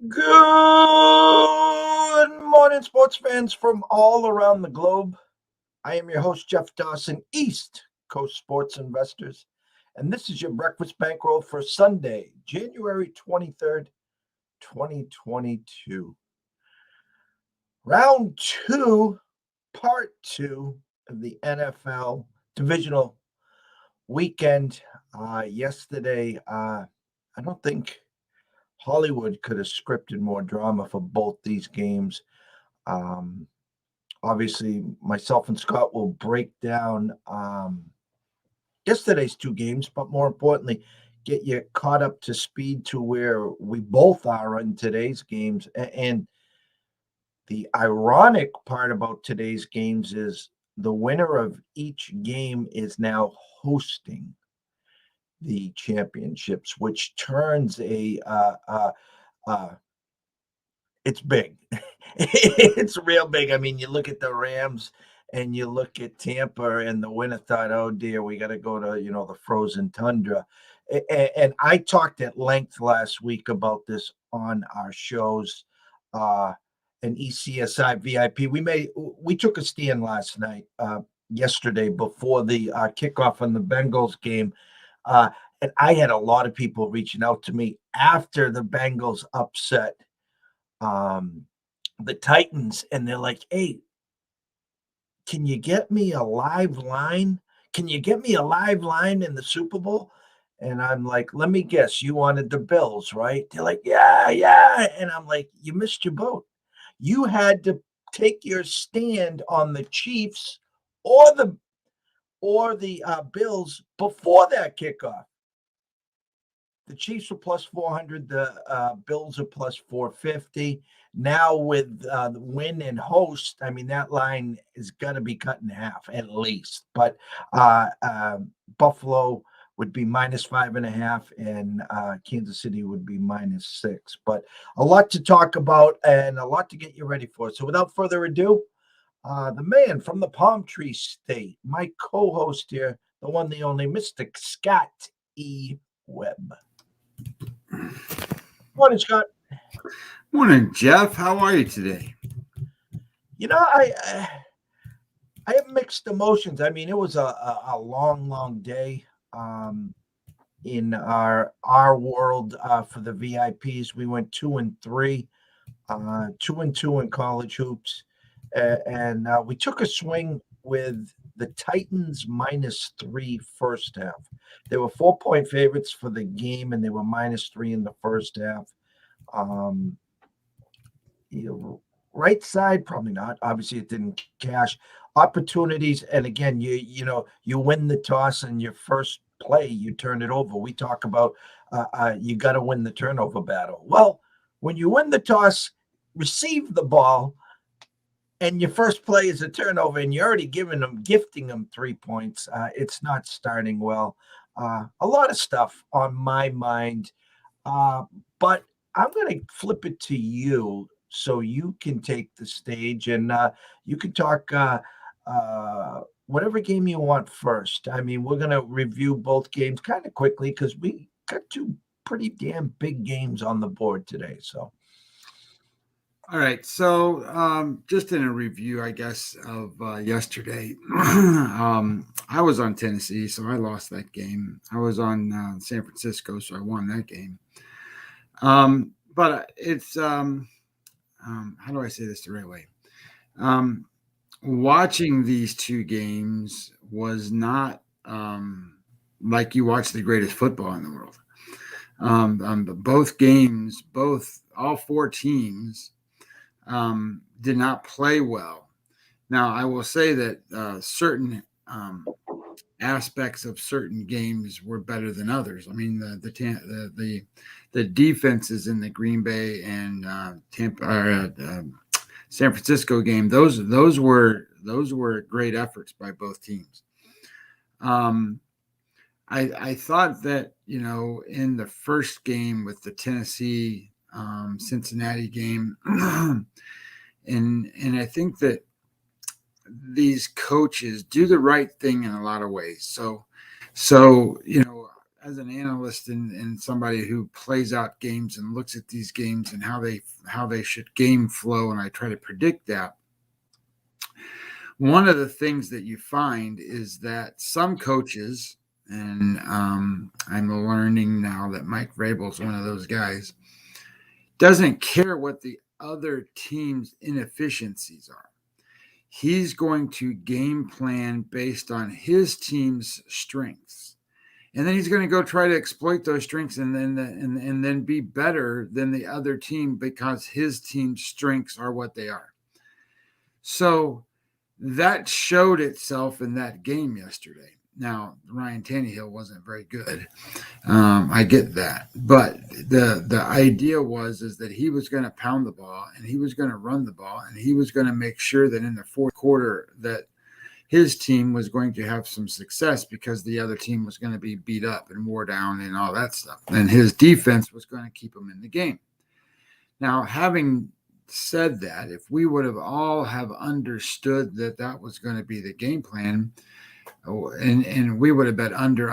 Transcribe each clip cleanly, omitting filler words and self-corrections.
Good morning, sports fans from all around the globe. I am your host, Jeff Dawson, East Coast Sports Investors, and this is your breakfast bankroll for Sunday, January 23rd, 2022. Round two, part two of the NFL divisional weekend. Yesterday, I don't think Hollywood could have scripted more drama for both these games. Um, Obviously, myself and Scott will break down yesterday's two games, but more importantly, get you caught up to speed to where we both are in today's games. And the ironic part about today's games is the winner of each game is now hosting the championships, which turns it's big. It's real big. I mean, you look at the Rams and you look at Tampa, and the winner thought, "Oh dear, we got to go to the frozen tundra." And I talked at length last week about this on our shows. An ECSI VIP. We took a stand last night, yesterday before the kickoff on the Bengals game. Uh, and I had a lot of people reaching out to me after the Bengals upset the Titans, and they're like, "Hey, can you get me a live line? Can you get me a live line in the Super Bowl?" And I'm like, "Let me guess, you wanted the Bills, right?" They're like, "Yeah, yeah." And I'm like, "You missed your boat. You had to take your stand on the Chiefs or the Bills before that kickoff. The Chiefs are plus 400. The Bills are plus 450. Now with the win and host, I mean, that line is going to be cut in half at least. But Buffalo would be minus 5.5, and Kansas City would be minus 6. But a lot to talk about and a lot to get you ready for. So without further ado, the man from the Palm Tree State, my co-host here, the one, the only, Mr. Scott E. Webb. Morning, Scott. Morning, Jeff. How are you today? I have mixed emotions. I mean, it was a long day in our world for the VIPs. We went 2-3, 2-2 in college hoops, and we took a swing with the Titans -3 first half. They were 4-point favorites for the game, and they were -3 in the first half. Um, right side, probably not. Obviously, it didn't cash. Opportunities, and again, you win the toss and your first play, you turn it over. We talk about you got to win the turnover battle. Well, when you win the toss, receive the ball, and your first play is a turnover, and you're already gifting them 3 points. It's not starting well. A lot of stuff on my mind, but I'm going to flip it to you so you can take the stage, and you can talk whatever game you want first. I mean, we're going to review both games kind of quickly because we got two pretty damn big games on the board today. So. All right. So, just in a review, I guess, of yesterday, I was on Tennessee, so I lost that game. I was on San Francisco, so I won that game. But it's how do I say this the right way? Watching these two games was not like you watch the greatest football in the world. Both games, all four teams did not play well. Now, I will say that certain aspects of certain games were better than others. I mean, the defenses in the Green Bay and San Francisco game, those were great efforts by both teams. I thought that in the first game with the Tennessee Cincinnati game, and I think that these coaches do the right thing in a lot of ways. So as an analyst and somebody who plays out games and looks at these games and how they should game flow, and I try to predict that. One of the things that you find is that some coaches, and I'm learning now that Mike Vrabel's one of those guys, doesn't care what the other team's inefficiencies are. He's going to game plan based on his team's strengths. And then he's going to go try to exploit those strengths and then be better than the other team because his team's strengths are what they are. So that showed itself in that game yesterday. Now, Ryan Tannehill wasn't very good. I get that. But the idea is that he was going to pound the ball and he was going to run the ball and he was going to make sure that in the fourth quarter that his team was going to have some success because the other team was going to be beat up and wore down and all that stuff. And his defense was going to keep him in the game. Now, having said that, if we would have all have understood that that was going to be the game plan, and we would have bet under.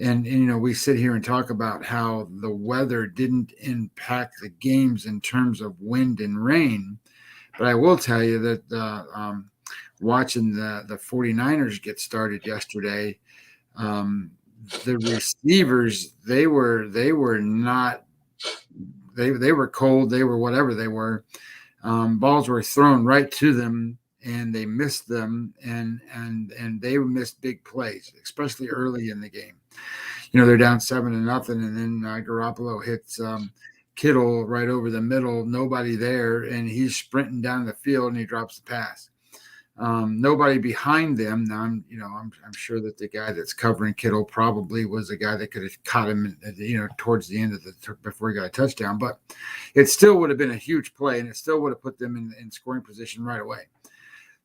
And, you know, we sit here and talk about how the weather didn't impact the games in terms of wind and rain. But I will tell you that watching the 49ers get started yesterday, the receivers, they were cold. They were whatever they were. Balls were thrown right to them, and they missed them, and they missed big plays, especially early in the game. You know, they're down 7-0, and then Garoppolo hits Kittle right over the middle, nobody there, and he's sprinting down the field, and he drops the pass. Nobody behind them. Now, I'm sure that the guy that's covering Kittle probably was a guy that could have caught him, towards the end of before he got a touchdown. But it still would have been a huge play, and it still would have put them in scoring position right away.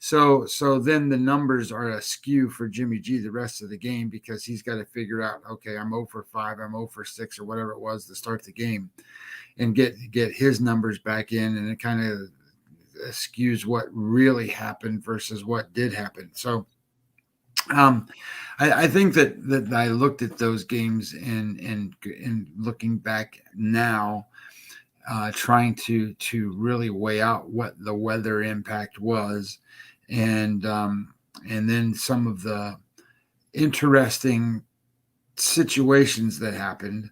So then the numbers are askew for Jimmy G the rest of the game because he's got to figure out, okay, I'm 0 for 5, I'm 0 for 6, or whatever it was to start the game, and get his numbers back in, and it kind of skews what really happened versus what did happen. So I think that I looked at those games and looking back now, trying to really weigh out what the weather impact was, and then some of the interesting situations that happened.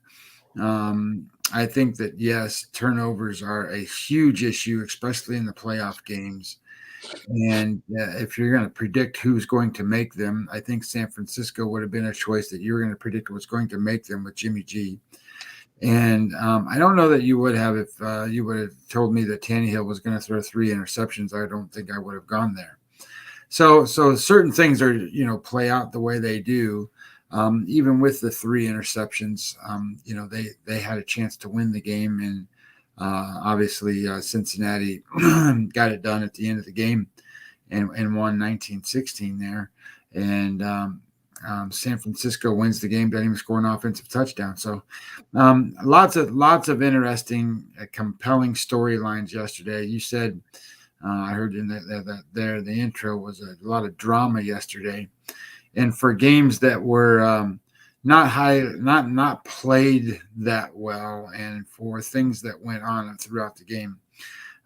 I think that, yes, turnovers are a huge issue, especially in the playoff games. And if you're going to predict who's going to make them, I think San Francisco would have been a choice that you're going to predict what's going to make them with Jimmy G. And I don't know that you would have if you would have told me that Tannehill was going to throw 3 interceptions. I don't think I would have gone there. So certain things are, play out the way they do. Even with the 3 interceptions, they had a chance to win the game, and obviously Cincinnati got it done at the end of the game and won 19-16 there, and San Francisco wins the game, doesn't even score an offensive touchdown. So lots of interesting, compelling storylines yesterday. You said I heard in the intro was a lot of drama yesterday. And for games that were not played that well, and for things that went on throughout the game,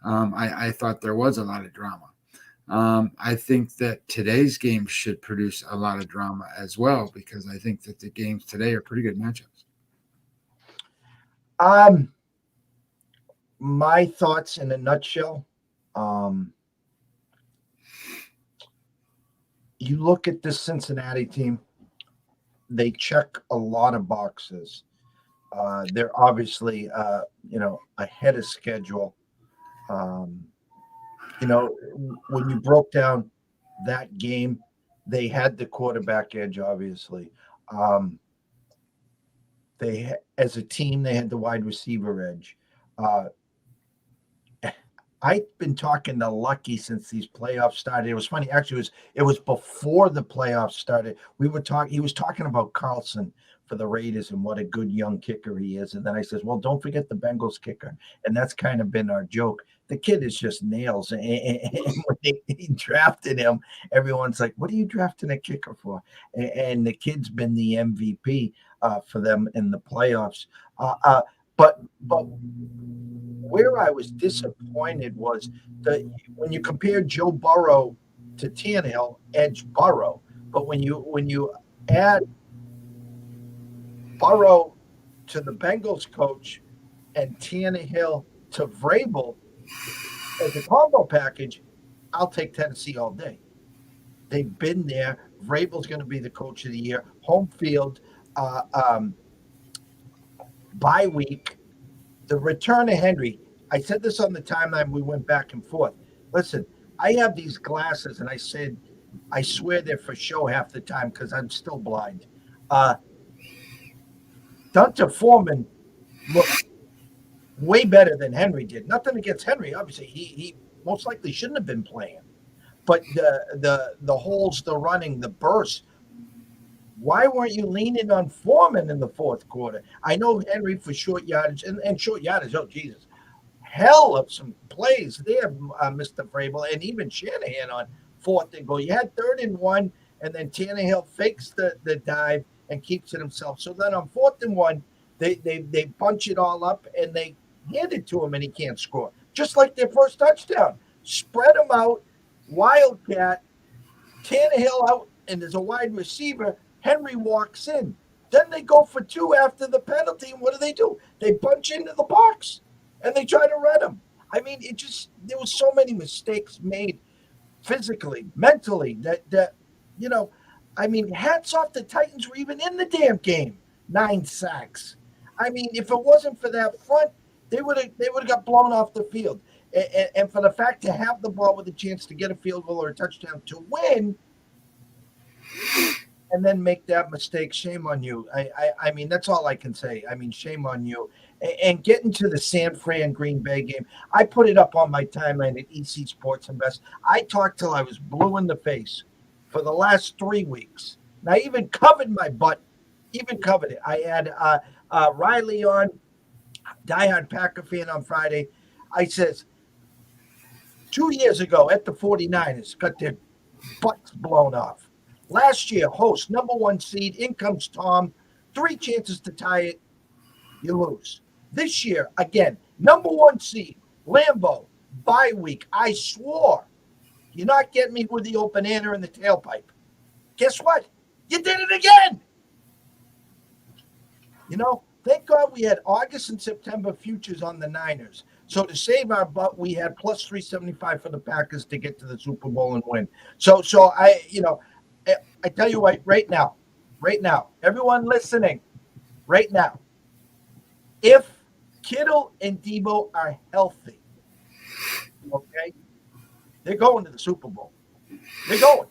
I thought there was a lot of drama. I think that today's games should produce a lot of drama as well, because I think that the games today are pretty good matchups. My thoughts in a nutshell. You look at this Cincinnati team, they check a lot of boxes. They're obviously, ahead of schedule. When you broke down that game, they had the quarterback edge, obviously. As a team, they had the wide receiver edge. I've been talking to Lucky since these playoffs started. It was funny. Actually, it was before the playoffs started. He was talking about Carlson for the Raiders and what a good young kicker he is. And then I says, well, don't forget the Bengals kicker. And that's kind of been our joke. The kid is just nails. And when he drafted him, everyone's like, what are you drafting a kicker for? And the kid's been the MVP for them in the playoffs. But where I was disappointed was that when you compare Joe Burrow to Tannehill, edge Burrow, but when you add Burrow to the Bengals coach and Tannehill to Vrabel as a combo package, I'll take Tennessee all day. They've been there. Vrabel's going to be the coach of the year. Home field, uh, um, bye week. The return of Henry. I said this on the timeline. We went back and forth. Listen, I have these glasses, and I said, I swear they're for show half the time because I'm still blind. Dunta Foreman looked way better than Henry did. Nothing against Henry. Obviously, he most likely shouldn't have been playing. But the holes, the running, the bursts. Why weren't you leaning on Foreman in the fourth quarter? I know Henry for short yardage and short yardage. Oh Jesus, hell of some plays there, Mr. Vrabel, and even Shanahan on fourth and goal. You had 3rd and 1, and then Tannehill fakes the dive and keeps it himself. So then on 4th and 1, they bunch it all up and they hand it to him, and he can't score. Just like their first touchdown, spread him out, wildcat, Tannehill out, and there's a wide receiver. Henry walks in. Then they go for 2 after the penalty, and what do? They bunch into the box and they try to run him. I mean, there was so many mistakes made physically, mentally that I mean, hats off the Titans were even in the damn game. 9 sacks. I mean, if it wasn't for that front, they would have got blown off the field. And for the fact to have the ball with a chance to get a field goal or a touchdown to win, and then make that mistake, shame on you. I mean, that's all I can say. I mean, shame on you. And getting to the San Fran Green Bay game, I put it up on my timeline at EC Sports Invest. I talked till I was blue in the face for the last 3 weeks. And I even covered my butt, even covered it. I had Riley on, diehard Packer fan on Friday. I says, 2 years ago at the 49ers, got their butts blown off. Last year, host, number 1 seed, in comes Tom, 3 chances to tie it, you lose. This year, again, number 1 seed, Lambeau, bye week. I swore you're not getting me with the open banana in the tailpipe. Guess what? You did it again. Thank God we had August and September futures on the Niners. So to save our butt, we had plus 375 for the Packers to get to the Super Bowl and win. So I tell you what, right now, everyone listening, right now, if Kittle and Debo are healthy, okay, they're going to the Super Bowl. They're going.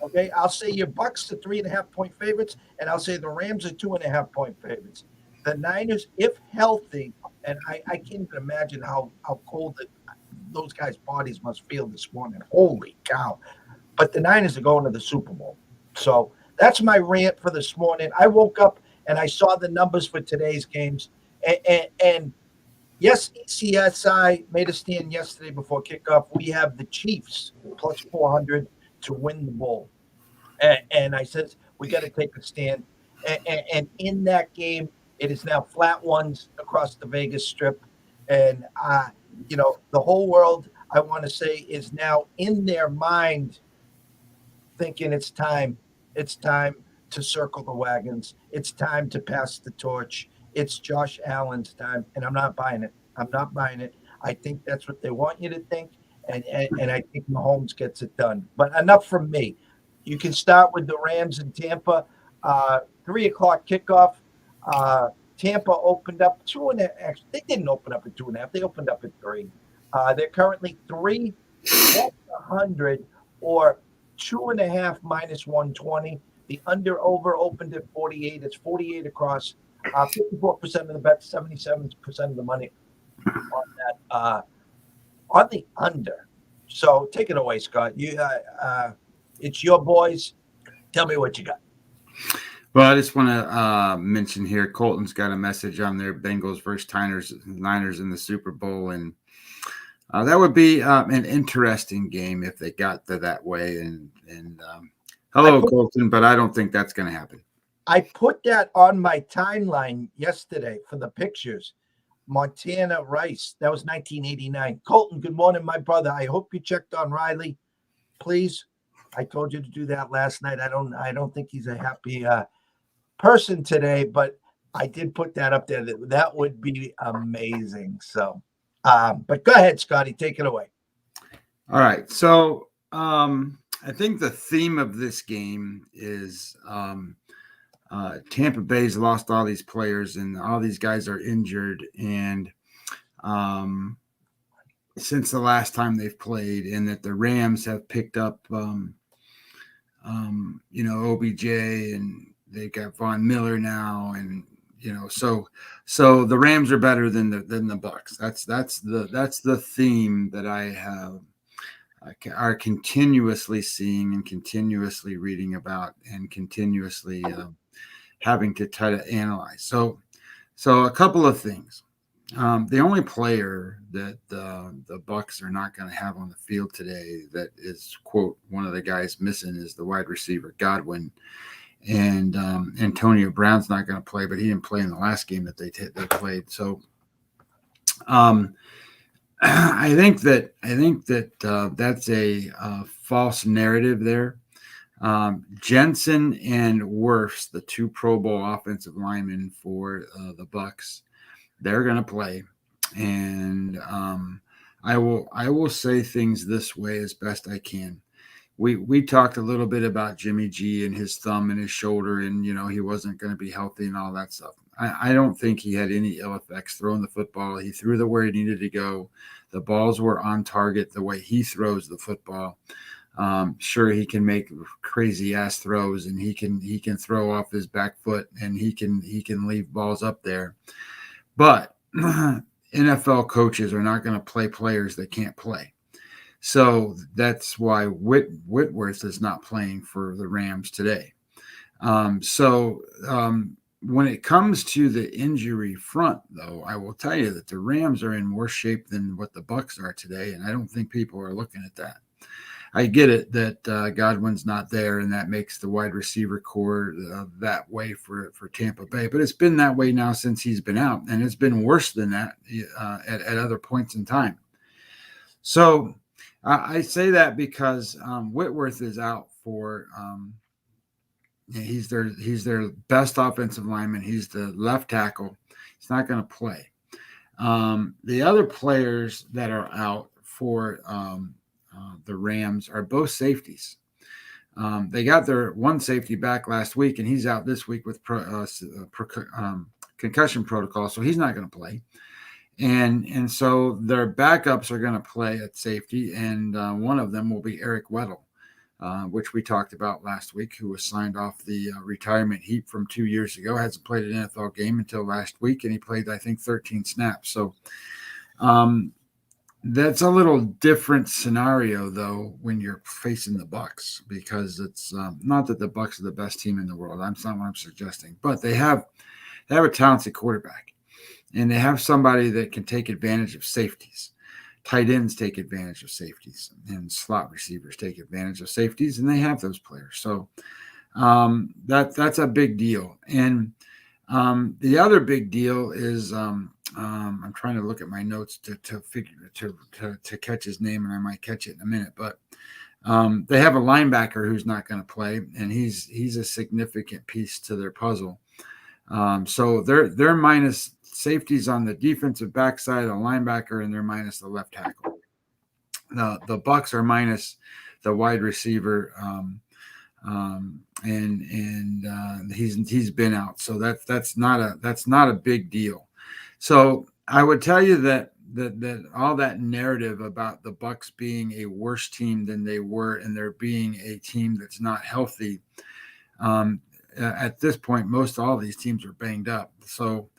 Okay, I'll say your Bucks are 3.5-point favorites, and I'll say the Rams are 2.5-point favorites. The Niners, if healthy, and I can't even imagine how cold those guys' bodies must feel this morning. Holy cow. But the Niners are going to the Super Bowl. So that's my rant for this morning. I woke up and I saw the numbers for today's games. And yes, ECSI made a stand yesterday before kickoff. We have the Chiefs plus 400 to win the bowl. And I said, we got to take a stand. And in that game, it is now flat ones across the Vegas Strip. And, the whole world, I want to say, is now in their mind thinking it's time. It's time to circle the wagons. It's time to pass the torch. It's Josh Allen's time, and I'm not buying it. I think that's what they want you to think, and I think Mahomes gets it done. But enough from me. You can start with the Rams in Tampa. 3:00 kickoff. Tampa opened up 2.5. They didn't open up at 2.5. They opened up at 3. They're currently 3-100 or 2.5 minus 120. The under/over opened at 48. It's 48 across. 54% of the bet, 77% of the money on that on the under. So take it away, Scott. It's your boys. Tell me what you got. Well, I just want to mention here, Colton's got a message on their Bengals versus Niners in the Super Bowl, and that would be an interesting game if they got to that way. And hello, Colton, but I don't think that's going to happen. I put that on my timeline yesterday for the pictures. Montana Rice. That was 1989. Colton, good morning, my brother. I hope you checked on Riley. Please. I told you to do that last night. I don't think he's a happy person today, but I did put that up there. That would be amazing. So, but go ahead, Scotty, take it away. All right. So I think the theme of this game is Tampa Bay's lost all these players and all these guys are injured. And since the last time they've played, and that the Rams have picked up, OBJ, and they've got Von Miller now, and so the Rams are better than the Bucks. That's the theme that I have are continuously seeing and continuously reading about and continuously having to try to analyze. So a couple of things. The only player that the Bucks are not going to have on the field today that is, quote, one of the guys missing is the wide receiver Godwin, and Antonio Brown's not going to play, but he didn't play in the last game that they played. So I think that that's a false narrative there. Jensen and Wirfs, the two Pro Bowl offensive linemen for the Bucks, they're going to play, and I will say things this way as best I can. We talked a little bit about Jimmy G and his thumb and his shoulder, and he wasn't going to be healthy and all that stuff. I don't think he had any ill effects throwing the football. He threw the where he needed to go. The balls were on target the way he throws the football. Sure, he can make crazy ass throws, and he can throw off his back foot, and he can leave balls up there. But NFL coaches are not going to play players that can't play. So that's why Whitworth is not playing for the Rams today. When it comes to the injury front, though, I will tell you that the Rams are in worse shape than what the Bucks are today, and I don't think people are looking at that. I get it that Godwin's not there, and that makes the wide receiver core that way for Tampa Bay. But it's been that way now since he's been out, and it's been worse than that at other points in time. So I say that because Whitworth is out for he's their best offensive lineman. He's the left tackle. He's not going to play. The other players that are out for the Rams are both safeties. They got their one safety back last week, and he's out this week with concussion protocol, so he's not going to play. And so their backups are going to play at safety, and one of them will be Eric Weddle, which we talked about last week, who was signed off the retirement heap from 2 years ago. Hasn't played an NFL game until last week, and he played, I think, 13 snaps. So that's a little different scenario, though, when you're facing the Bucks, because it's not that the Bucks are the best team in the world. That's not what I'm suggesting, but they have a talented quarterback, and they have somebody that can take advantage of safeties. Tight ends take advantage of safeties, and slot receivers take advantage of safeties, and they have those players. So that's a big deal. And the other big deal is I'm trying to look at my notes to catch his name, and I might catch it in a minute. But they have a linebacker who's not going to play, and he's a significant piece to their puzzle. So they're minus safeties on the defensive backside of the linebacker, and they're minus the left tackle. The Bucks are minus the wide receiver, and he's been out, so that's not a big deal. So I would tell you that all that narrative about the Bucks being a worse team than they were, and there being a team that's not healthy. At this point, most all these teams are banged up. So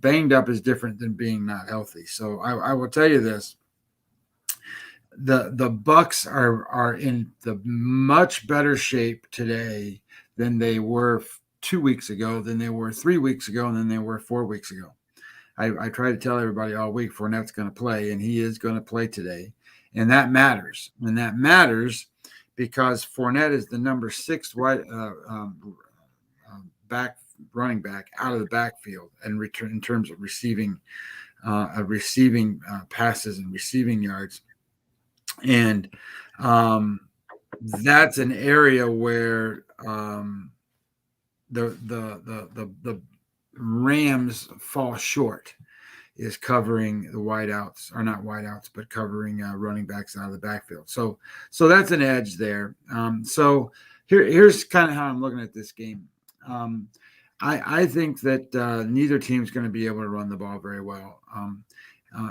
banged up is different than being not healthy. So I will tell you this. the Bucks are in the much better shape today than they were 2 weeks ago, than they were 3 weeks ago, and than they were 4 weeks ago. I try to tell everybody all week Fournette's going to play, and he is going to play today, and that matters. And that matters because Fournette is the number 6 back running back out of the backfield and return in terms of receiving passes and receiving yards. And that's an area where the Rams fall short, is covering the wideouts, or not wideouts, but covering running backs out of the backfield. So that's an edge there. So here's kind of how I'm looking at this game. I think that neither team's going to be able to run the ball very well.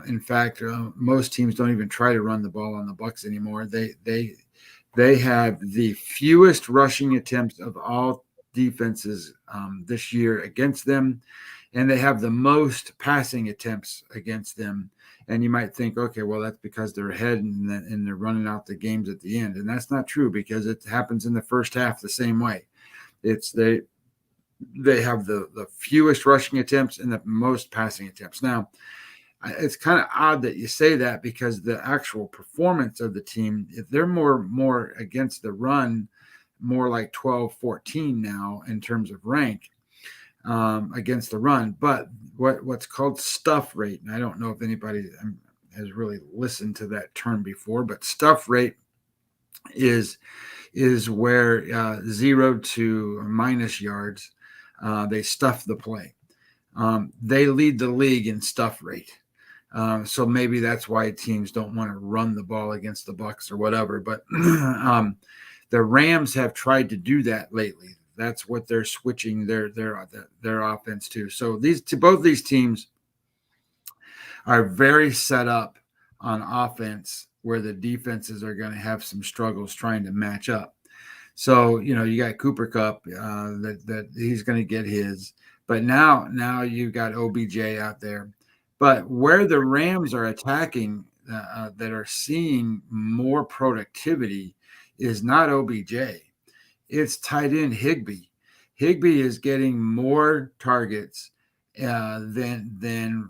In fact, most teams don't even try to run the ball on the Bucks anymore. They have the fewest rushing attempts of all defenses this year against them, and they have the most passing attempts against them. And you might think, okay, well, that's because they're ahead and they're running out the games at the end. And that's not true, because it happens in the first half the same way. They have the fewest rushing attempts and the most passing attempts. Now, it's kind of odd that you say that, because the actual performance of the team, if they're more against the run, more like 12-14 now in terms of rank against the run. But what's called stuff rate, and I don't know if anybody has really listened to that term before, but stuff rate is where 0 to minus yards, they stuff the play. They lead the league in stuff rate. So maybe that's why teams don't want to run the ball against the Bucks or whatever. But the Rams have tried to do that lately. That's what they're switching their offense to. So both these teams are very set up on offense, where the defenses are going to have some struggles trying to match up. So, you got Cooper Kupp, that he's going to get his. But now you've got OBJ out there. But where the Rams are attacking, that are seeing more productivity, is not OBJ. It's tight end Higbee. Higbee is getting more targets than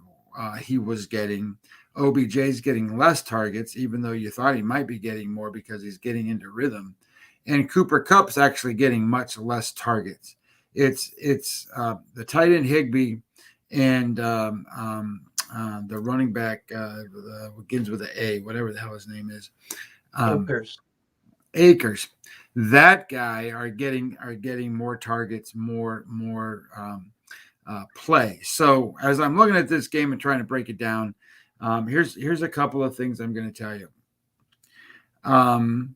he was getting. OBJ is getting less targets, even though you thought he might be getting more because he's getting into rhythm. And Cooper Kupp's actually getting much less targets. It's the tight end Higbee and the running back begins with an A, whatever the hell his name is. Akers. That guy are getting more targets, more play. So as I'm looking at this game and trying to break it down, here's a couple of things I'm going to tell you. And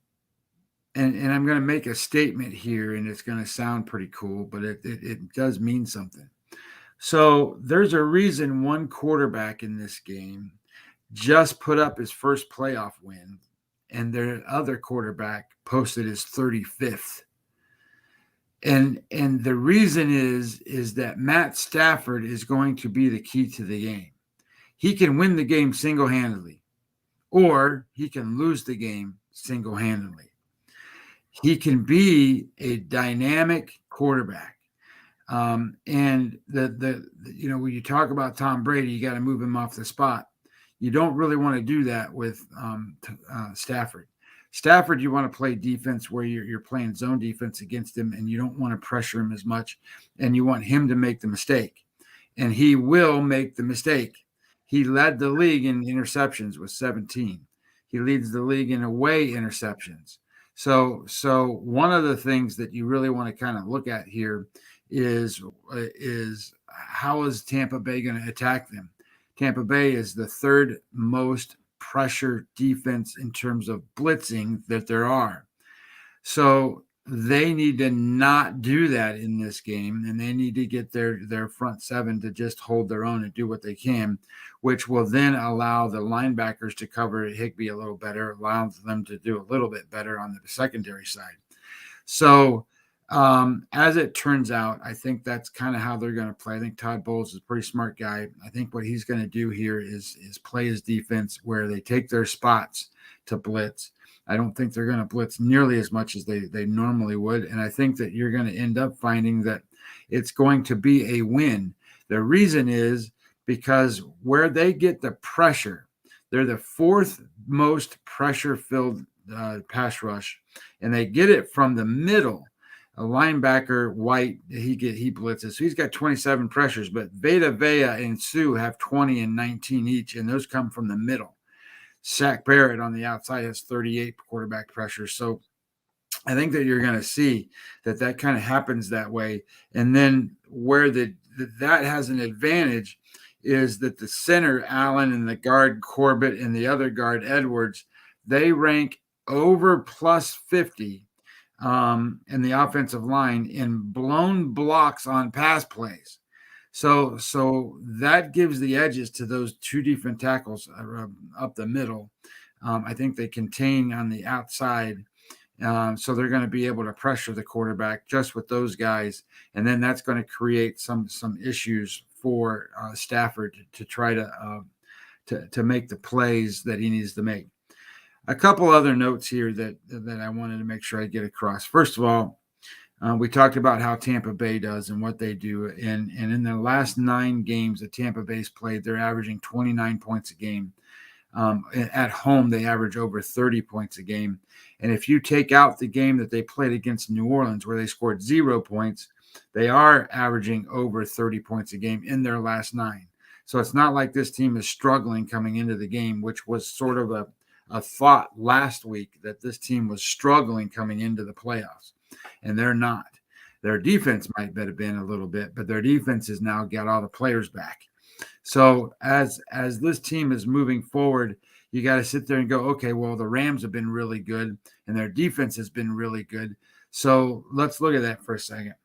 I'm going to make a statement here, and it's going to sound pretty cool, but it does mean something. So there's a reason one quarterback in this game just put up his first playoff win, and their other quarterback posted his 35th. And the reason is that Matt Stafford is going to be the key to the game. He can win the game single-handedly, or he can lose the game single-handedly. He can be a dynamic quarterback. And when you talk about Tom Brady, you got to move him off the spot. You don't really want to do that with Stafford. Stafford, you want to play defense where you're playing zone defense against him, and you don't want to pressure him as much, and you want him to make the mistake. And he will make the mistake. He led the league in interceptions with 17. He leads the league in away interceptions. So one of the things that you really want to kind of look at here is how is Tampa Bay going to attack them? Tampa Bay is the third most pressure defense in terms of blitzing that there are. So they need to not do that in this game, and they need to get their front seven to just hold their own and do what they can, which will then allow the linebackers to cover Higbee a little better, allows them to do a little bit better on the secondary side. So As it turns out, I think that's kind of how they're going to play. I think Todd Bowles is a pretty smart guy. I think what he's going to do here is play his defense where they take their spots to blitz. I don't think they're going to blitz nearly as much as they normally would. And I think that you're going to end up finding that it's going to be a win. The reason is because where they get the pressure, they're the fourth most pressure-filled pass rush, and they get it from the middle. A linebacker, White, he blitzes. So he's got 27 pressures, but Vita Vea and Sue have 20 and 19 each, and those come from the middle. Shaq Barrett on the outside has 38 quarterback pressures. So I think that you're going to see that kind of happens that way. And then where that has an advantage is that the center, Allen, and the guard, Corbett, and the other guard, Edwards, they rank over plus 50 in the offensive line in blown blocks on pass plays. So that gives the edges to those two defensive tackles up the middle. I think they contain on the outside. So they're going to be able to pressure the quarterback just with those guys. And then that's going to create some issues for Stafford to try to make the plays that he needs to make. A couple other notes here that I wanted to make sure I get across. First of all, we talked about how Tampa Bay does and what they do. And in the last 9 games that Tampa Bay's played, they're averaging 29 points a game. At home, they average over 30 points a game. And if you take out the game that they played against New Orleans, where they scored 0 points, they are averaging over 30 points a game in their last 9. So it's not like this team is struggling coming into the game, which was sort of a thought last week that this team was struggling coming into the playoffs, and they're not. Their defense might have been a little bit, but their defense has now got all the players back. So as this team is moving forward, you got to sit there and go, okay, well, the Rams have been really good, and their defense has been really good. So let's look at that for a second.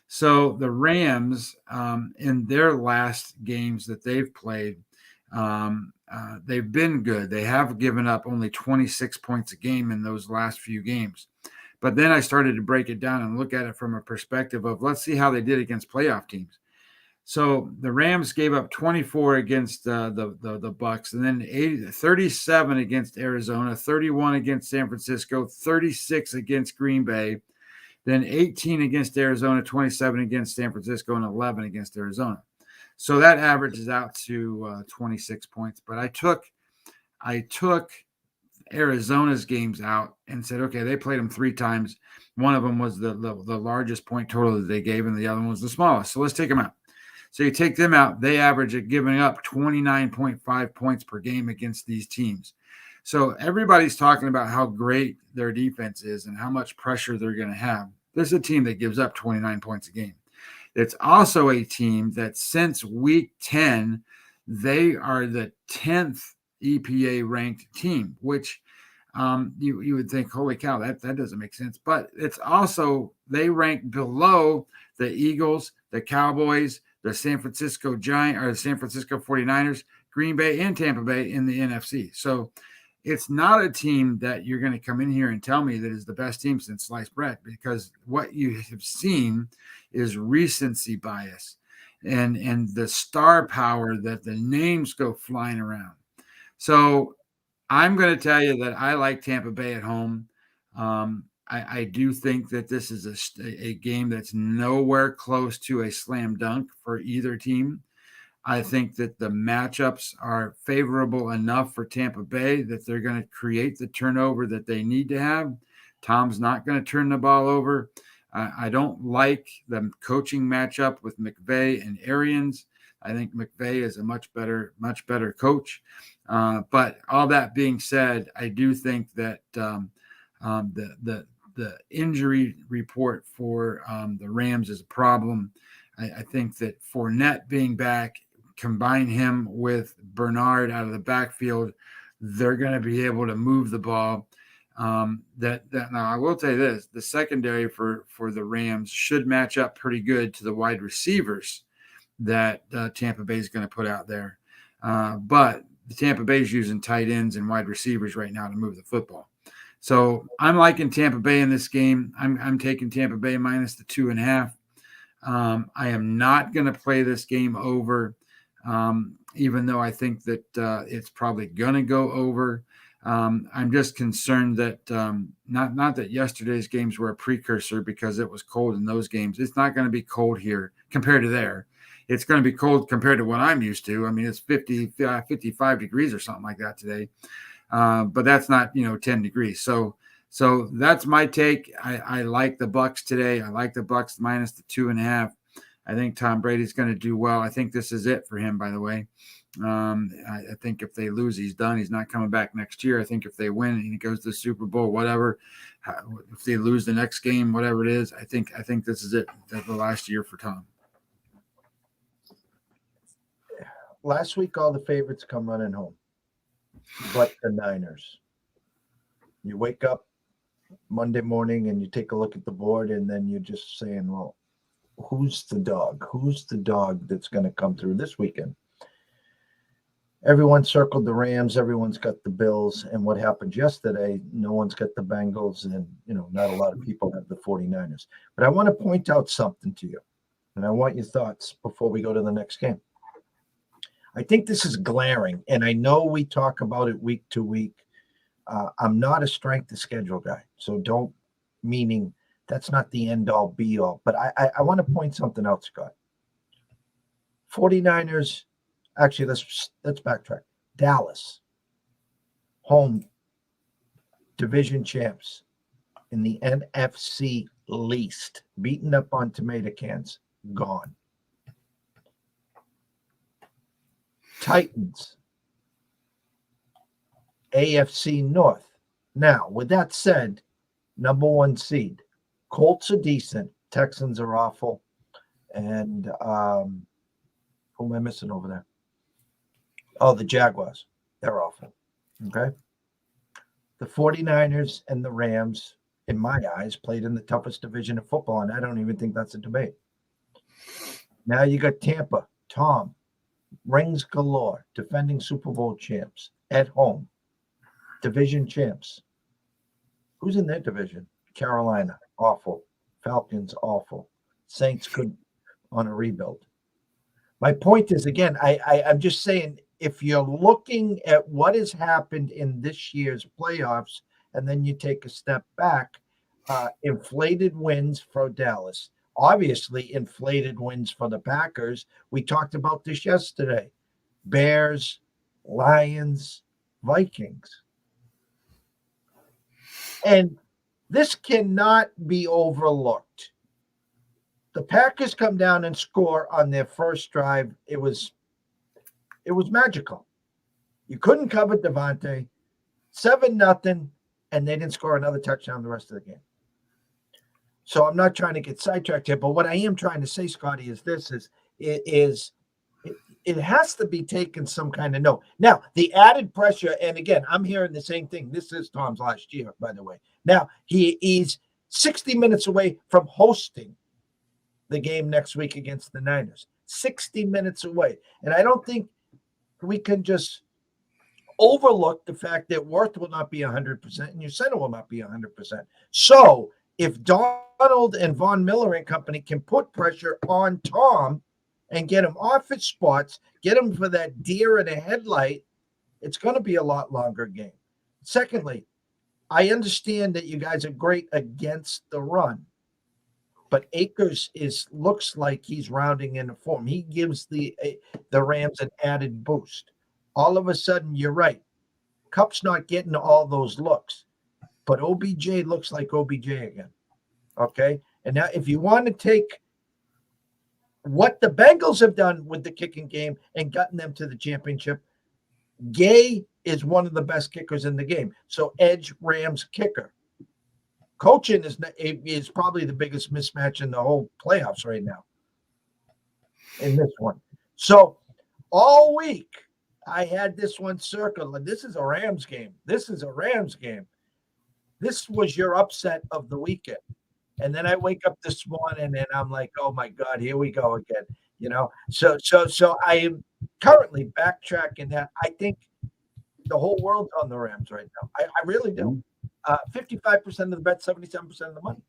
So the Rams, in their last games that they've played, they've been good. They have given up only 26 points a game in those last few games. But then I started to break it down and look at it from a perspective of let's see how they did against playoff teams. So the Rams gave up 24 against the Bucks, and then 37 against Arizona, 31 against San Francisco, 36 against Green Bay, then 18 against Arizona, 27 against San Francisco, and 11 against Arizona. So that averages out to 26 points. But I took Arizona's games out and said, okay, they played them 3 times. One of them was the largest point total that they gave, and the other one was the smallest. So let's take them out. So you take them out, they average at giving up 29.5 points per game against these teams. So everybody's talking about how great their defense is and how much pressure they're going to have. This is a team that gives up 29 points a game. It's also a team that since week 10, they are the 10th EPA ranked team, which you would think, holy cow, that doesn't make sense. But it's also, they rank below the Eagles, the Cowboys, the San Francisco Giants, or the San Francisco 49ers, Green Bay, and Tampa Bay in the NFC. So it's not a team that you're going to come in here and tell me that is the best team since sliced bread, because what you have seen is recency bias and the star power that the names go flying around. So I'm going to tell you that I like Tampa Bay at home. I do think that this is a game that's nowhere close to a slam dunk for either team. I think that the matchups are favorable enough for Tampa Bay that they're going to create the turnover that they need to have. Tom's not going to turn the ball over. I don't like the coaching matchup with McVay and Arians. I think McVay is a much better coach. But all that being said, I do think that the injury report for the Rams is a problem. I think that Fournette being back, combine him with Bernard out of the backfield, they're going to be able to move the ball. Now I will tell you this: the secondary for the Rams should match up pretty good to the wide receivers that Tampa Bay is going to put out there. But the Tampa Bay is using tight ends and wide receivers right now to move the football. So I'm liking Tampa Bay in this game. I'm taking Tampa Bay minus the 2.5. I am not going to play this game over, even though I think that it's probably going to go over. I'm just concerned that not that yesterday's games were a precursor because it was cold in those games. It's not going to be cold here compared to there. It's going to be cold compared to what I'm used to. I mean, it's 55 degrees or something like that today. But that's not 10 degrees. So that's my take. I like the Bucks today. I like the Bucks minus the 2.5. I think Tom Brady's going to do well. I think this is it for him, by the way. I think if they lose, he's done. He's not coming back next year. I think if they win and he goes to the Super Bowl, whatever, if they lose the next game, whatever it is, I think this is it. That's the last year for Tom. Last week, all the favorites come running home, but the Niners. You wake up Monday morning and you take a look at the board, and then you're just saying, well, who's the dog? Who's the dog that's going to come through this weekend? Everyone circled the Rams. Everyone's got the Bills. And what happened yesterday, no one's got the Bengals, and, not a lot of people have the 49ers. But I want to point out something to you, and I want your thoughts before we go to the next game. I think this is glaring, and I know we talk about it week to week. I'm not a strength of schedule guy, so meaning that's not the end-all, be-all. But I want to point something out, Scott. 49ers, actually, let's backtrack. Dallas, home division champs in the NFC least, beaten up on tomato cans, gone. Titans, AFC North. Now, with that said, number 1 seed. Colts are decent. Texans are awful. And who am I missing over there? Oh, the Jaguars. They're awful. Okay. The 49ers and the Rams, in my eyes, played in the toughest division of football, and I don't even think that's a debate. Now you got Tampa, Tom, rings galore, defending Super Bowl champs at home, division champs. Who's in their division? Carolina, awful. Falcons, awful. Saints could on a rebuild. My point is, again, I'm just saying, if you're looking at what has happened in this year's playoffs, and then you take a step back, inflated wins for Dallas. Obviously, inflated wins for the Packers. We talked about this yesterday. Bears, Lions, Vikings. And this cannot be overlooked. The Packers come down and score on their first drive. It was magical. You couldn't cover Devontae. 7-0, and they didn't score another touchdown the rest of the game. So I'm not trying to get sidetracked here, but what I am trying to say, Scotty, is it has to be taken some kind of note. Now, the added pressure, and again, I'm hearing the same thing. This is Tom's last year, by the way. Now, he's 60 minutes away from hosting the game next week against the Niners. 60 minutes away. And I don't think we can just overlook the fact that Worth will not be 100% and your center will not be 100%. So if Donald and Von Miller and company can put pressure on Tom and get him off his spots, get him for that deer in a headlight, it's going to be a lot longer game. Secondly, I understand that you guys are great against the run, but Akers looks like he's rounding into form. He gives the Rams an added boost. All of a sudden, you're right. Kupp's not getting all those looks, but OBJ looks like OBJ again. Okay? And now if you want to take what the Bengals have done with the kicking game and gotten them to the championship, Gay is one of the best kickers in the game. So edge Rams kicker. Coaching is probably the biggest mismatch in the whole playoffs right now in this one. So all week I had this one circled, and this is a Rams game. This is a Rams game. This was your upset of the weekend. And then I wake up this morning and I'm like, oh my God, here we go again. So I am currently backtracking that. I think the whole world's on the Rams right now. I really do. 55% of the bet, 77% of the money.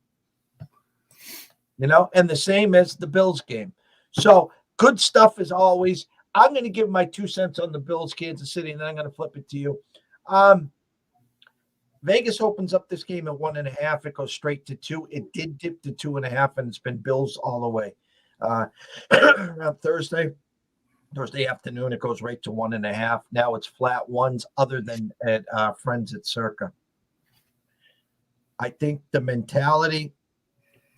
And the same as the Bills game. So good stuff as always. I'm going to give my 2 cents on the Bills, Kansas City, and then I'm going to flip it to you. Vegas opens up this game at 1.5. It goes straight to 2. It did dip to 2.5, and it's been Bills all the way. Around Thursday afternoon, it goes right to 1.5. Now it's flat ones, other than at friends at Circa. I think the mentality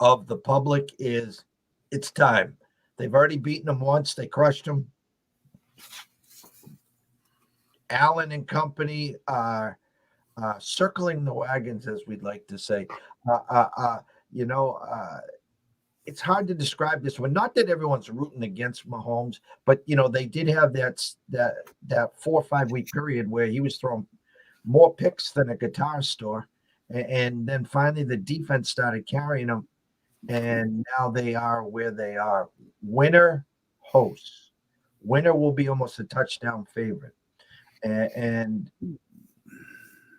of the public is it's time. They've already beaten them once. They crushed them. Allen and company are circling the wagons, as we'd like to say. It's hard to describe this one. Not that everyone's rooting against Mahomes, but they did have that 4 or 5 week period where he was throwing more picks than a guitar store, and then finally the defense started carrying them, and now they are where they are. Winner hosts. Winner will be almost a touchdown favorite, and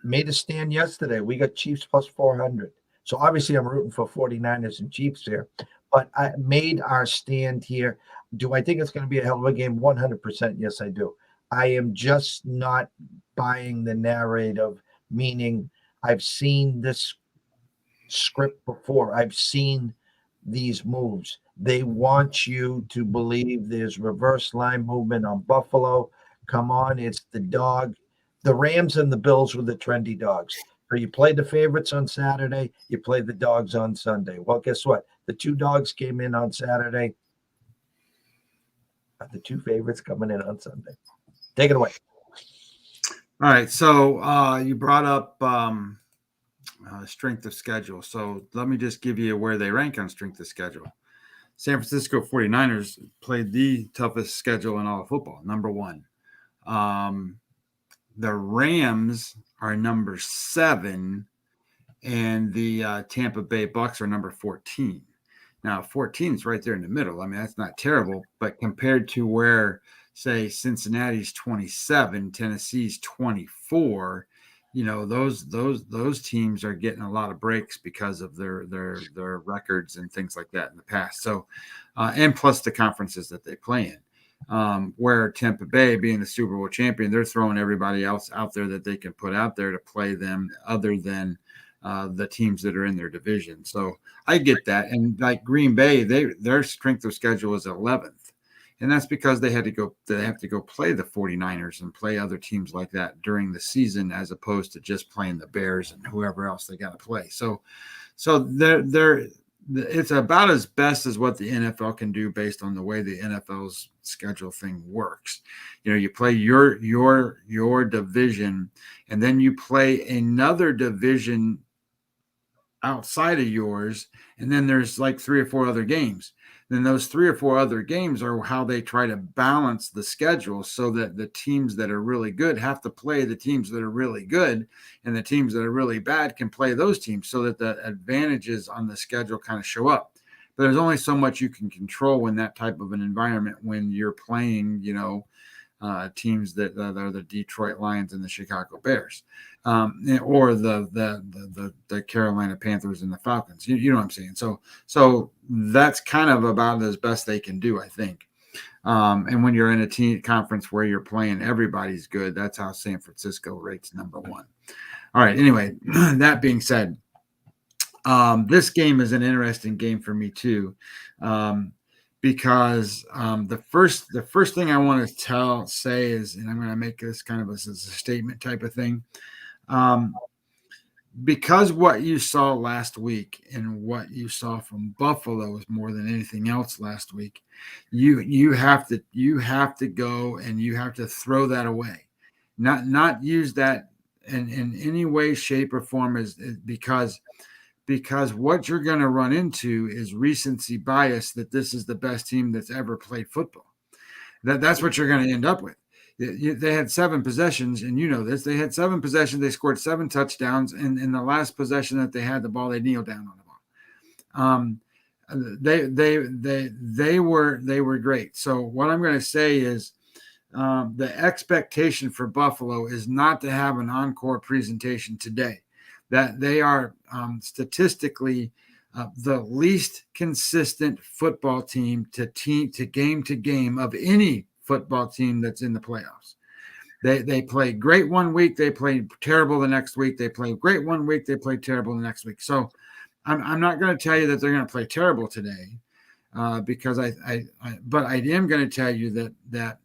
made a stand yesterday. We got Chiefs plus 400. So obviously I'm rooting for 49ers and Chiefs here, but I made our stand here. Do I think it's going to be a hell of a game? 100%. Yes, I do. I am just not buying the narrative, meaning I've seen this script before. I've seen these moves. They want you to believe there's reverse line movement on Buffalo. Come on, it's the dog. The Rams and the Bills were the trendy dogs. So you play the favorites on Saturday, you play the dogs on Sunday. Well, guess what? The 2 dogs came in on Saturday. Are the 2 favorites coming in on Sunday? Take it away. All right. So you brought up strength of schedule. So let me just give you where they rank on strength of schedule. San Francisco 49ers played the toughest schedule in all of football, number 1. The Rams are number 7, and the Tampa Bay Bucks are number 14. Now, 14 is right there in the middle. I mean, that's not terrible, but compared to where, say, Cincinnati's 27, Tennessee's 24, those teams are getting a lot of breaks because of their records and things like that in the past. So, and plus the conferences that they play in. Where Tampa Bay, being the Super Bowl champion, they're throwing everybody else out there that they can put out there to play them, other than the teams that are in their division. So I get that. And like Green Bay, their strength of schedule is 11th, and that's because they have to go play the 49ers and play other teams like that during the season, as opposed to just playing the Bears and whoever else they got to play. So it's about as best as what the NFL can do based on the way the NFL's schedule thing works. You play your division, and then you play another division outside of yours, and then there's like 3 or 4 other games. Then those 3 or 4 other games are how they try to balance the schedule, so that the teams that are really good have to play the teams that are really good, and the teams that are really bad can play those teams, so that the advantages on the schedule kind of show up. But there's only so much you can control in that type of an environment when you're playing, teams that are the Detroit Lions and the Chicago Bears, or the Carolina Panthers and the Falcons. You know what I'm saying? So that's kind of about as best they can do, I think. And when you're in a team conference where you're playing everybody's good, that's how San Francisco rates number 1. All right. Anyway, that being said, this game is an interesting game for me too. Because the first thing I want to say is, and I'm going to make this kind of as a statement type of thing, because what you saw last week and what you saw from Buffalo is more than anything else last week. You have to go and you have to throw that away, not use that in any way, shape, or form, because what you're going to run into is recency bias that this is the best team that's ever played football. That's what you're going to end up with. They had 7 possessions, and you know this. They had 7 possessions. They scored 7 touchdowns, and in the last possession that they had the ball, they kneeled down on the ball. They were great. So what I'm going to say is, the expectation for Buffalo is not to have an encore presentation today. that they are statistically the least consistent football team to game of any football team that's in the playoffs. They play great one week, they play terrible the next week. They play great one week, they play terrible the next week. So I'm not going to tell you that they're going to play terrible today, because but I am going to tell you that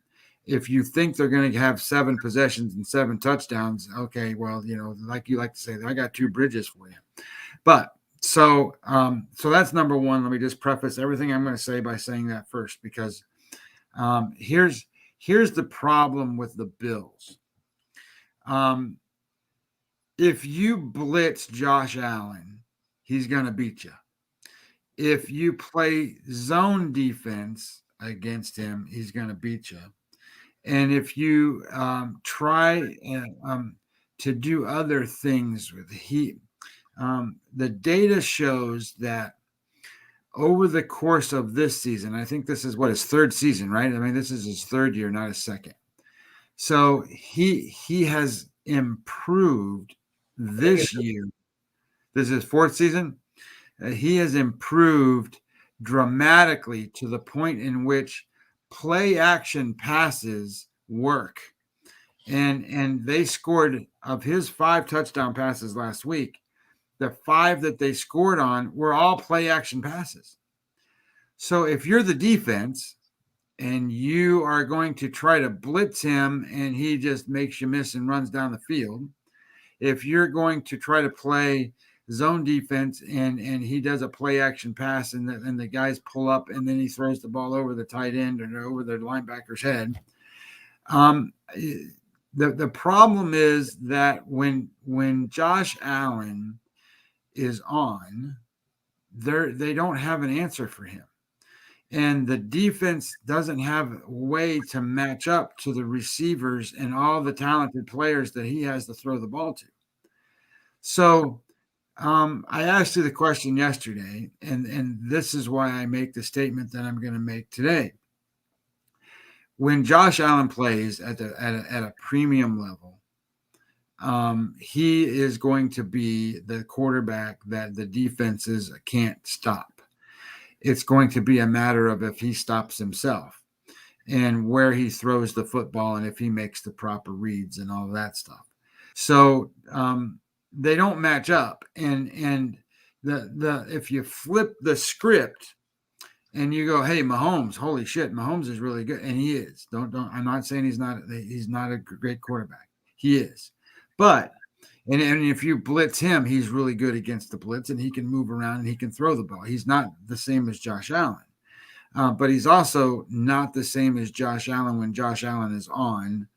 if you think they're going to have 7 possessions and 7 touchdowns, okay, well, like you like to say, I got 2 bridges for you. But so that's number one. Let me just preface everything I'm going to say by saying that first, because here's the problem with the Bills. If you blitz Josh Allen, he's going to beat you. If you play zone defense against him, he's going to beat you. And if you try to do other things with the data shows that over the course of this season, I think this is his 3rd season, right? I mean, this is his 3rd year, not his 2nd. So he has improved this year. This is his 4th season. He has improved dramatically to the point in which play action passes work. And they scored, of his 5 touchdown passes last week, the 5 that they scored on were all play action passes. So if you're the defense and you are going to try to blitz him and he just makes you miss and runs down the field, if you're going to try to play zone defense and he does a play action pass and the guys pull up and then he throws the ball over the tight end or over the linebacker's head, the problem is that when Josh Allen is on, they don't have an answer for him. And the defense doesn't have a way to match up to the receivers and all the talented players that he has to throw the ball to. So I asked you the question yesterday, and this is why I make the statement that I'm going to make today. When Josh Allen plays at a premium level, he is going to be the quarterback that the defenses can't stop. It's going to be a matter of if he stops himself and where he throws the football and if he makes the proper reads and all that stuff. So they don't match up. And if you flip the script and you go, hey, Mahomes, holy shit, Mahomes is really good. And he is. I'm not saying he's not a great quarterback. He is. But and if you blitz him, he's really good against the blitz and he can move around and he can throw the ball. He's not the same as Josh Allen. But he's also not the same as Josh Allen when Josh Allen is on.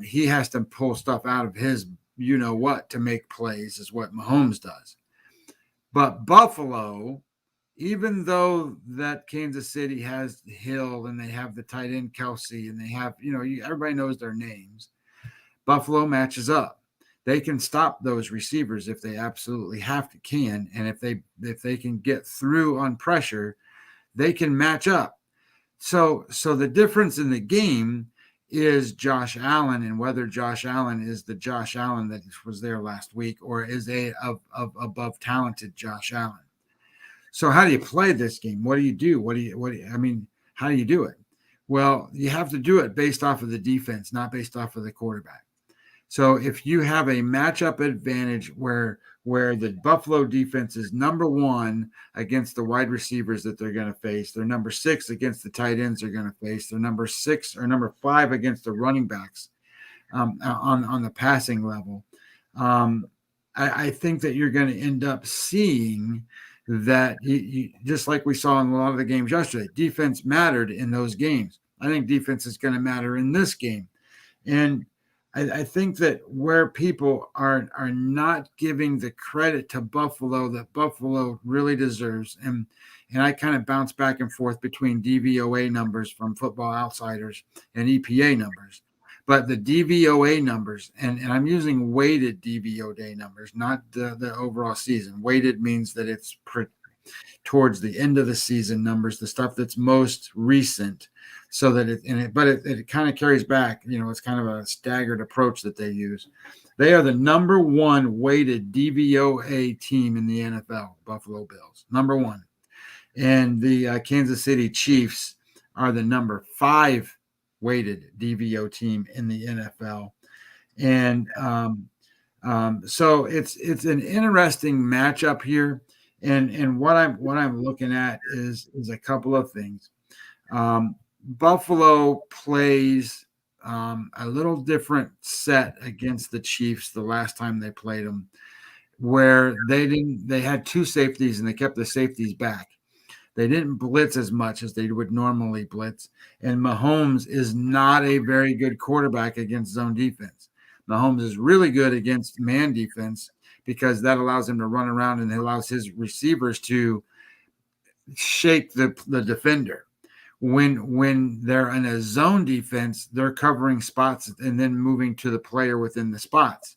He has to pull stuff out of his you-know-what to make plays is what Mahomes does. But Buffalo, even though that Kansas City has Hill and they have the tight end Kelsey and they have, everybody knows their names, Buffalo matches up. They can stop those receivers if they absolutely can. And if they can get through on pressure, they can match up. So the difference in the game is Josh Allen and whether Josh Allen is the Josh Allen that was there last week or is above talented Josh Allen. So how do you play this game? What do you do? How do you do it? Well, you have to do it based off of the defense, not based off of the quarterback. So if you have a matchup advantage where the Buffalo defense is number 1 against the wide receivers that they're going to face, they're number 6 against the tight ends they're going to face, they're number 6 or number 5 against the running backs on the passing level, I think that you're going to end up seeing that just like we saw in a lot of the games yesterday, defense mattered in those games. I think defense is going to matter in this game. And I think that where people are not giving the credit to Buffalo that Buffalo really deserves, and I kind of bounce back and forth between DVOA numbers from Football Outsiders and EPA numbers, but the DVOA numbers, and I'm using weighted DVOA numbers, not the overall season. Weighted means that it's towards the end of the season numbers, the stuff that's most recent, so that it kind of carries back. It's kind of a staggered approach that they use. They are the number one weighted DVOA team in the NFL, Buffalo Bills, number one. And the Kansas City Chiefs are the number 5 weighted DVO team in the NFL. And so it's an interesting matchup here. And what I'm looking at is a couple of things. Buffalo plays a little different set against the Chiefs the last time they played them, where they had 2 safeties and they kept the safeties back. They didn't blitz as much as they would normally blitz. And Mahomes is not a very good quarterback against zone defense. Mahomes is really good against man defense because that allows him to run around and it allows his receivers to shake the defender. When they're in a zone defense, they're covering spots and then moving to the player within the spots.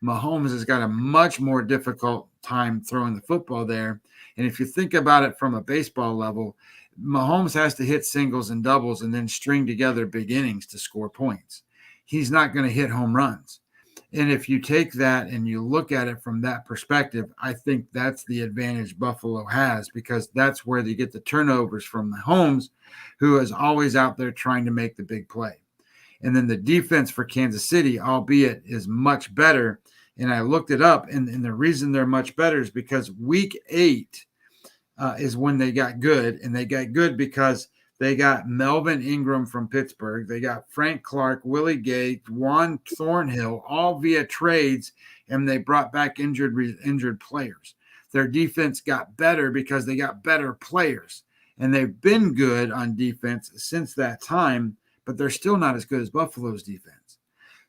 Mahomes has got a much more difficult time throwing the football there. And if you think about it from a baseball level, Mahomes has to hit singles and doubles and then string together big innings to score points. He's not going to hit home runs. And if you take that and you look at it from that perspective, I think that's the advantage Buffalo has, because that's where they get the turnovers from Mahomes, who is always out there trying to make the big play. And then the defense for Kansas City, albeit, is much better. And I looked it up, and the reason they're much better is because week 8 is when they got good. And they got good because they got Melvin Ingram from Pittsburgh. They got Frank Clark, Willie Gay, Juan Thornhill, all via trades, and they brought back injured players. Their defense got better because they got better players. And they've been good on defense since that time, but they're still not as good as Buffalo's defense.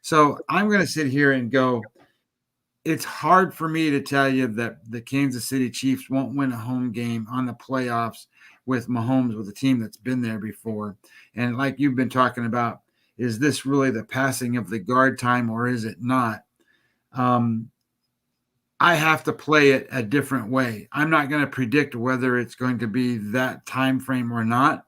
So I'm going to sit here and go, it's hard for me to tell you that the Kansas City Chiefs won't win a home game on the playoffs with Mahomes, with a team that's been there before. And like you've been talking about, is this really the passing of the guard time or is it not? I have to play it a different way. I'm not going to predict whether it's going to be that time frame or not.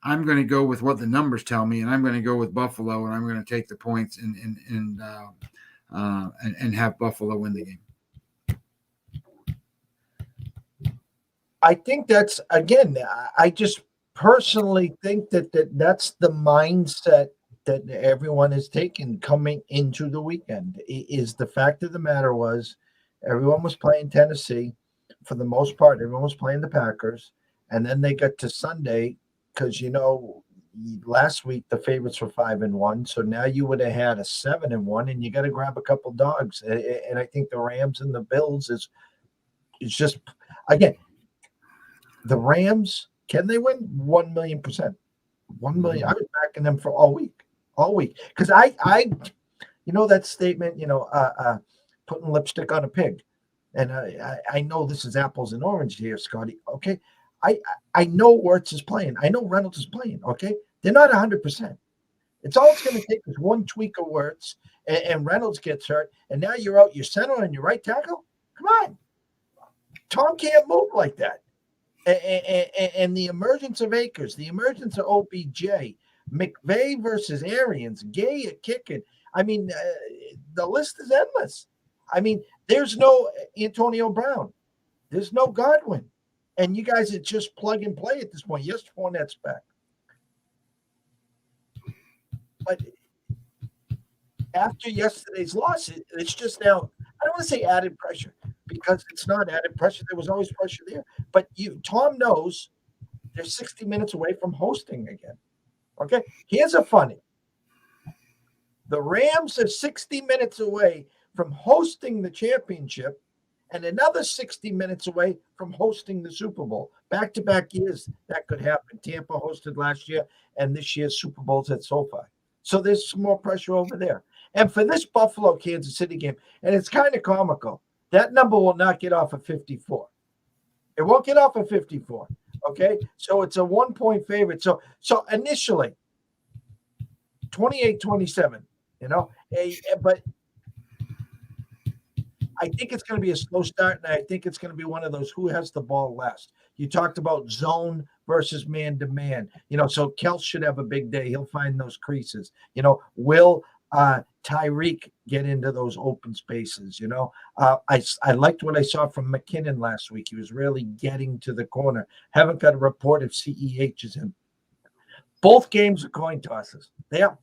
I'm going to go with what the numbers tell me, and I'm going to go with Buffalo, and I'm going to take the points and have Buffalo win the game. I think that's, again, I just personally think that's the mindset that everyone is taking coming into the weekend. Is the fact of the matter was everyone was playing Tennessee for the most part. Everyone was playing the Packers, and then they got to Sunday because last week the favorites were 5-1, so now you would have had a 7-1, and you got to grab a couple dogs. And I think the Rams and the Bills is just, again, the Rams, can they win? 1,000,000%. 1 million. I was backing them for all week. Because I that statement, putting lipstick on a pig. And I know this is apples and oranges here, Scotty. Okay. I know Wirtz is playing. I know Reynolds is playing. Okay. They're not 100%. It's all it's going to take is one tweak of Wirtz and Reynolds gets hurt. And now you're out your center and your right tackle. Come on. Tom can't move like that. And the emergence of Akers, the emergence of OBJ, McVay versus Arians, Gay at kicking. I mean, the list is endless. I mean, there's no Antonio Brown. There's no Godwin. And you guys are just plug and play at this point. Yes, Fournette's back. But after yesterday's loss, it's just now, I don't want to say added pressure because it's not added pressure. There was always pressure there. But Tom knows they're 60 minutes away from hosting again. Okay? Here's a funny. The Rams are 60 minutes away from hosting the championship and another 60 minutes away from hosting the Super Bowl. Back-to-back years, that could happen. Tampa hosted last year, and this year's Super Bowl's at SoFi. So there's some more pressure over there. And for this Buffalo-Kansas City game, and it's kind of comical, that number will not get off of 54. It won't get off of 54, okay? So it's a 1-point favorite. So initially, 28-27, but I think it's going to be a slow start, and I think it's going to be one of those who has the ball last. You talked about zone versus man to man. So Kels should have a big day. He'll find those creases. Will Tyreek get into those open spaces? I liked what I saw from McKinnon last week. He was really getting to the corner. Haven't got a report if CEH is in. Both games are coin tosses. They are.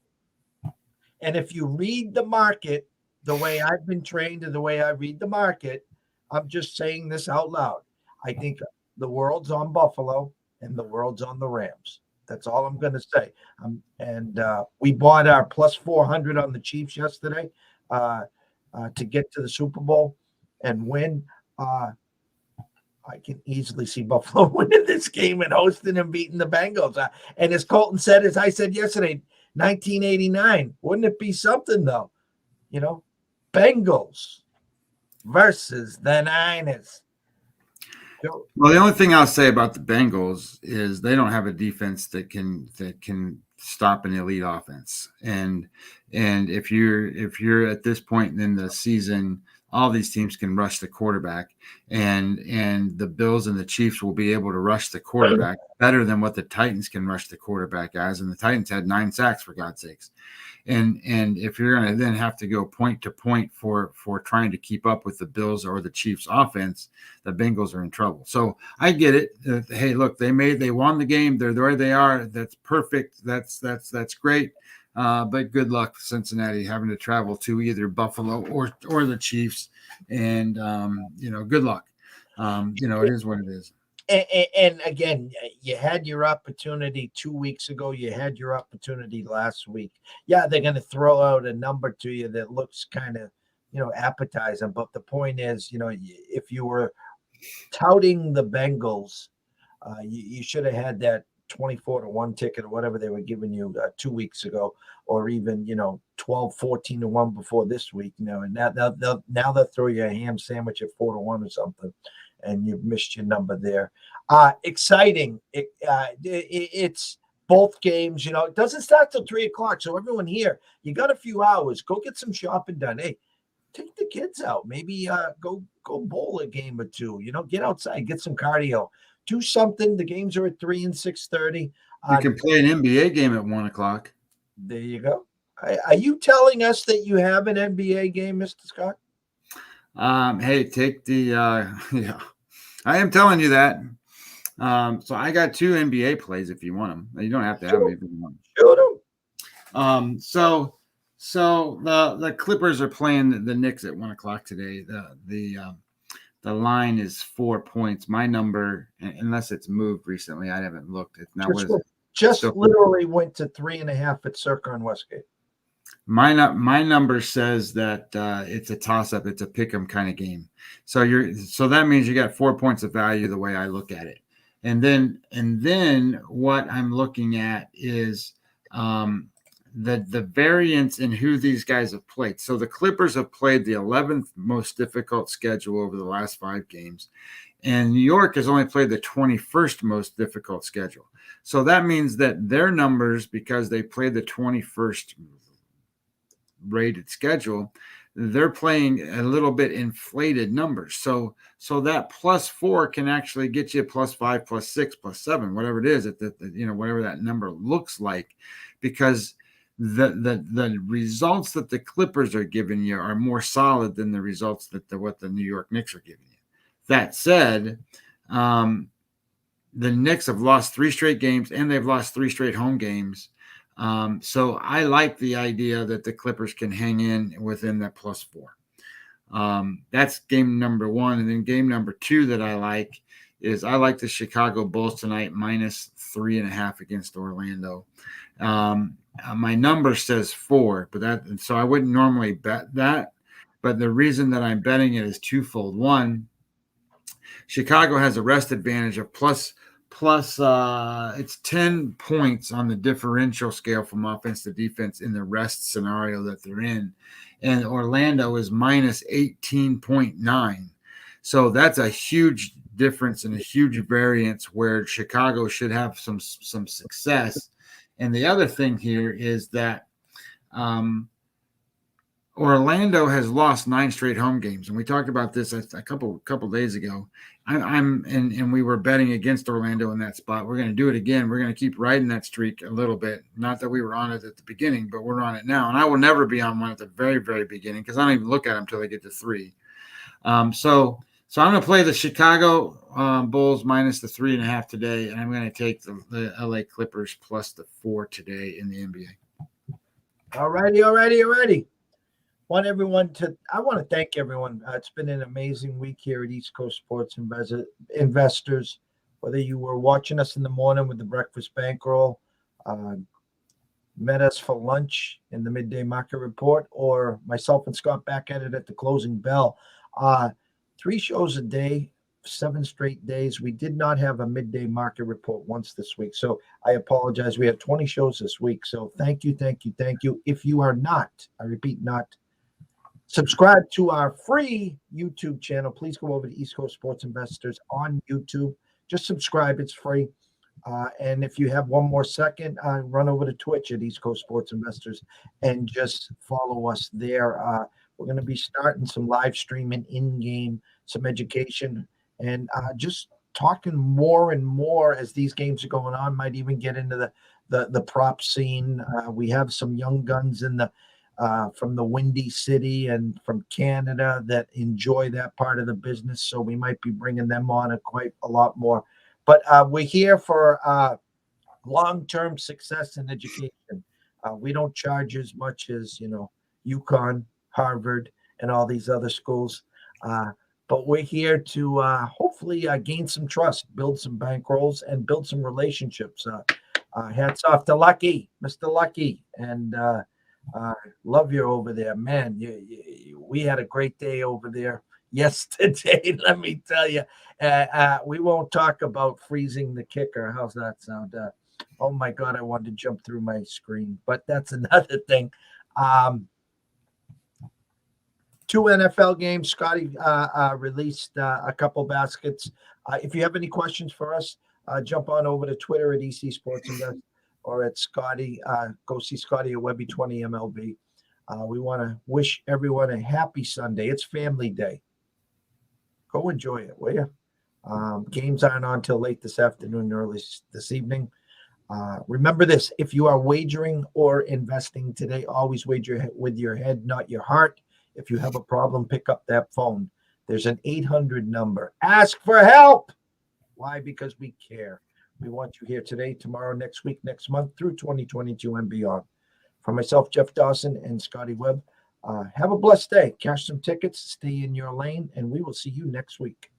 And if you read the market the way I've been trained and the way I read the market, I'm just saying this out loud. I think the world's on Buffalo and the world's on the Rams. That's all I'm going to say. And we bought our plus 400 on the Chiefs yesterday to get to the Super Bowl and win. I can easily see Buffalo winning this game and hosting and beating the Bengals. And as Colton said, as I said yesterday, 1989. Wouldn't it be something, though? Bengals versus the Niners. Well, the only thing I'll say about the Bengals is they don't have a defense that can stop an elite offense. And if you're at this point in the season, all these teams can rush the quarterback, and the Bills and the Chiefs will be able to rush the quarterback better than what the Titans can rush the quarterback as. And the Titans had 9 sacks, for God's sakes. And if you're going to then have to go point to point for trying to keep up with the Bills or the Chiefs offense, the Bengals are in trouble. So I get it. Hey, look, they won the game. They're where they are. That's perfect. That's great. But good luck, Cincinnati, having to travel to either Buffalo or the Chiefs. And, good luck. It is what it is. And again, you had your opportunity 2 weeks ago. You had your opportunity last week. Yeah, they're going to throw out a number to you that looks kind of, appetizing. But the point is, if you were touting the Bengals, you should have had that 24-1 ticket or whatever they were giving you 2 weeks ago, or even 12-14-1 before this week. And now they'll throw you a ham sandwich at 4-1 or something, and you've missed your number there. Exciting. It's both games. It doesn't start till 3:00. So everyone here, you got a few hours. Go get some shopping done. Hey, take the kids out. Maybe go bowl a game or two. Get outside, get some cardio. Do something. The games are at 3 and 6:30. You can play an NBA game at 1:00. There you go. Are you telling us that you have an NBA game, Mr. Scott? Hey, take the yeah. I am telling you that. So I got 2 NBA plays if you want them. You don't have to have them if you want them. Shoot them. So the Clippers are playing the Knicks at 1:00 today. The line is 4 points. My number, unless it's moved recently, I haven't looked. It's not just literally went to 3.5 at Circa and Westgate. My number says that it's a toss-up. It's a pick-em kind of game. So that means you got 4 points of value the way I look at it. And then what I'm looking at is the variance in who these guys have played. So the Clippers have played the 11th most difficult schedule over the last 5 games, and New York has only played the 21st most difficult schedule. So that means that their numbers, because they played the 21st rated schedule, they're playing a little bit inflated numbers. So that +4 can actually get you +5, +6, +7, whatever it is, whatever that number looks like, because the results that the Clippers are giving you are more solid than the results what the New York Knicks are giving you. That said, the Knicks have lost 3 straight games, and they've lost 3 straight home games. So I like the idea that the Clippers can hang in within that +4. That's game number 1. And then game number 2 that I like is I like the Chicago Bulls tonight -3.5 against Orlando. My number says 4, so I wouldn't normally bet that. But the reason that I'm betting it is twofold. One, Chicago has a rest advantage of plus it's 10 points on the differential scale from offense to defense in the rest scenario that they're in. And Orlando is -18.9. So that's a huge difference and a huge variance where Chicago should have some success. And the other thing here is that Orlando has lost 9 straight home games, and we talked about this a couple days ago. And we were betting against Orlando in that spot. We're going to do it again. We're going to keep riding that streak a little bit. Not that we were on it at the beginning, but we're on it now. And I will never be on one at the very, very beginning because I don't even look at them until they get to 3. So I'm going to play the Chicago Bulls minus the 3.5 today, and I'm going to take the LA Clippers plus the 4 today in the NBA. All righty. I want to thank everyone. It's been an amazing week here at East Coast Sports Investors. Whether you were watching us in the morning with the breakfast bankroll, met us for lunch in the midday market report, or myself and Scott back at it at the closing bell. 3 shows a day, 7 straight days. We did not have a midday market report once this week, so I apologize. We had 20 shows this week, so thank you. If you are not, I repeat, not subscribe to our free YouTube channel, please go over to East Coast Sports Investors on YouTube. Just subscribe, it's free. And if you have one more second, run over to Twitch at East Coast Sports Investors and just follow us there. We're going to be starting some live streaming in-game, some education, and just talking more and more as these games are going on. Might even get into the prop scene. We have some young guns in the from the Windy City and from Canada that enjoy that part of the business. So we might be bringing them on quite a lot more. But we're here for long-term success in education. We don't charge as much as, UConn, Harvard, and all these other schools. But we're here to hopefully gain some trust, build some bankrolls, and build some relationships. Hats off to Lucky, Mr. Lucky, and love you over there, man. We had a great day over there yesterday. Let me tell you, we won't talk about freezing the kicker. How's that sound? Oh my God, I wanted to jump through my screen, but that's another thing. 2 NFL games. Scotty released a couple baskets. If you have any questions for us, jump on over to Twitter at EC Sports Invest or at Scotty. Go see Scotty at Webby20 MLB. We want to wish everyone a happy Sunday. It's family day. Go enjoy it, will you? Games aren't on till late this afternoon, early this evening. Remember this: if you are wagering or investing today, always wager with your head, not your heart. If you have a problem, pick up that phone. There's an 800 number. Ask for help. Why? Because we care. We want you here today, tomorrow, next week, next month, through 2022 and beyond. For myself, Jeff Dawson, and Scotty Webb, have a blessed day. Cash some tickets, stay in your lane, and we will see you next week.